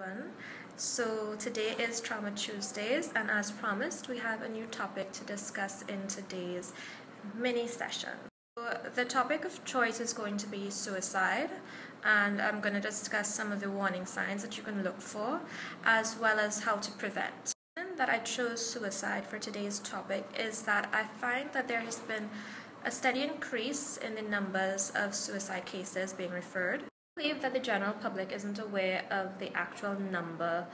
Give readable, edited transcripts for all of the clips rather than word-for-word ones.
everyone. So today is Trauma Tuesdays, and as promised, we have a new topic to discuss in today's mini session. So the topic of choice is going to be suicide, and I'm going to discuss some of the warning signs that you can look for, as well as how to prevent. The reason that I chose suicide for today's topic is that I find that there has been a steady increase in the numbers of suicide cases being referred. I believe that the general public isn't aware of the actual number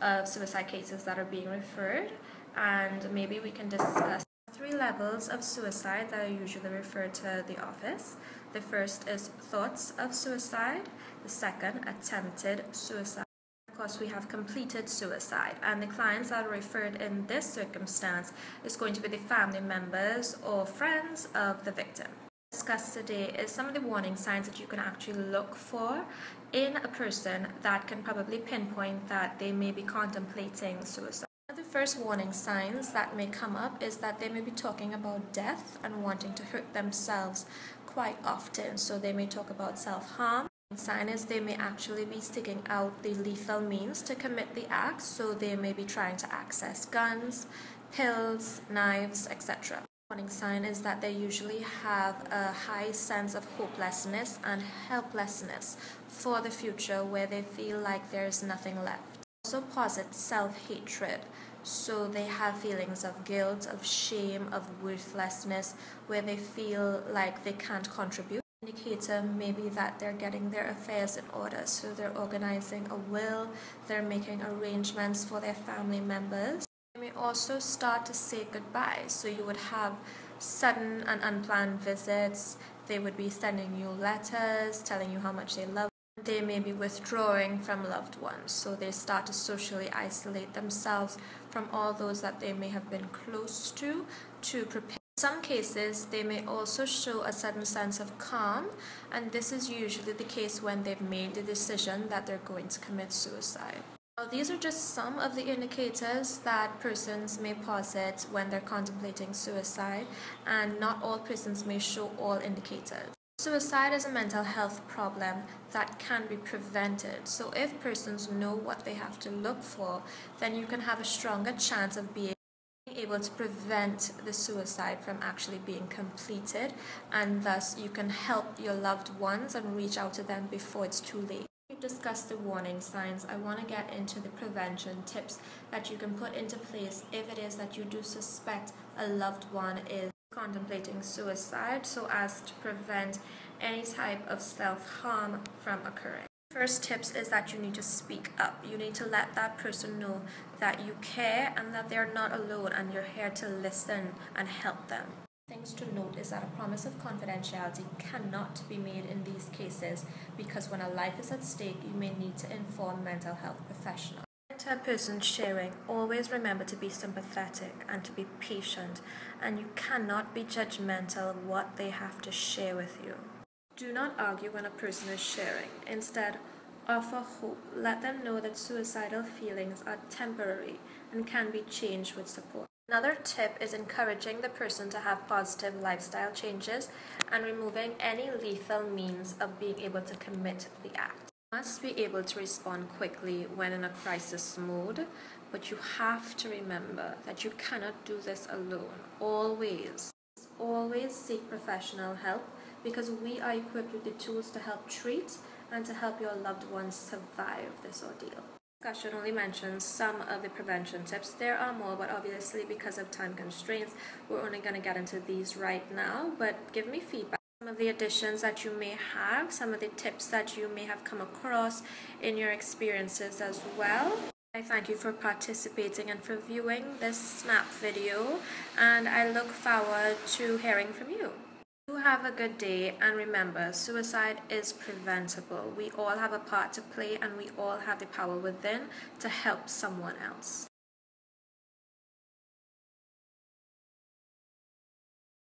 of suicide cases that are being referred, and maybe we can discuss 3 levels of suicide that are usually referred to the office. The first is thoughts of suicide, the second, attempted suicide. Of course, we have completed suicide, and the clients that are referred in this circumstance is going to be the family members or friends of the victim. Discuss today is some of the warning signs that you can actually look for in a person that can probably pinpoint that they may be contemplating suicide. One of the first warning signs that may come up is that they may be talking about death and wanting to hurt themselves quite often. So they may talk about self-harm. The sign is they may actually be seeking out the lethal means to commit the act. So they may be trying to access guns, pills, knives, etc. Warning sign is that they usually have a high sense of hopelessness and helplessness for the future, where they feel like there is nothing left. Also posit self-hatred, so they have feelings of guilt, of shame, of worthlessness, where they feel like they can't contribute. Indicator may be that they're getting their affairs in order, so they're organizing a will, they're making arrangements for their family members. They may also start to say goodbye, so you would have sudden and unplanned visits. They would be sending you letters, telling you how much they love you. They may be withdrawing from loved ones, so they start to socially isolate themselves from all those that they may have been close to prepare. In some cases, they may also show a sudden sense of calm, and this is usually the case when they've made the decision that they're going to commit suicide. Now, these are just some of the indicators that persons may posit when they're contemplating suicide, and not all persons may show all indicators. Suicide is a mental health problem that can be prevented, so if persons know what they have to look for, then you can have a stronger chance of being able to prevent the suicide from actually being completed, and thus you can help your loved ones and reach out to them before it's too late. We've discussed the warning signs. I want to get into the prevention tips that you can put into place if it is that you do suspect a loved one is contemplating suicide, so as to prevent any type of self-harm from occurring. First tips is that you need to speak up. You need to let that person know that you care and that they're not alone, and you're here to listen and help them. Things to note is that a promise of confidentiality cannot be made in these cases, because when a life is at stake, you may need to inform mental health professionals. To a person sharing, always remember to be sympathetic and to be patient, and you cannot be judgmental of what they have to share with you. Do not argue when a person is sharing. Instead, offer hope. Let them know that suicidal feelings are temporary and can be changed with support. Another tip is encouraging the person to have positive lifestyle changes and removing any lethal means of being able to commit the act. You must be able to respond quickly when in a crisis mode, but you have to remember that you cannot do this alone. Always seek professional help, because we are equipped with the tools to help treat and to help your loved ones survive this ordeal. Discussion only mentions some of the prevention tips. There are more, but obviously because of time constraints, we're only going to get into these right now. But give me feedback. Some of the additions that you may have, some of the tips that you may have come across in your experiences as well. I thank you for participating and for viewing this snap video, and I look forward to hearing from you. You have a good day, and remember, suicide is preventable. We all have a part to play, and we all have the power within to help someone else.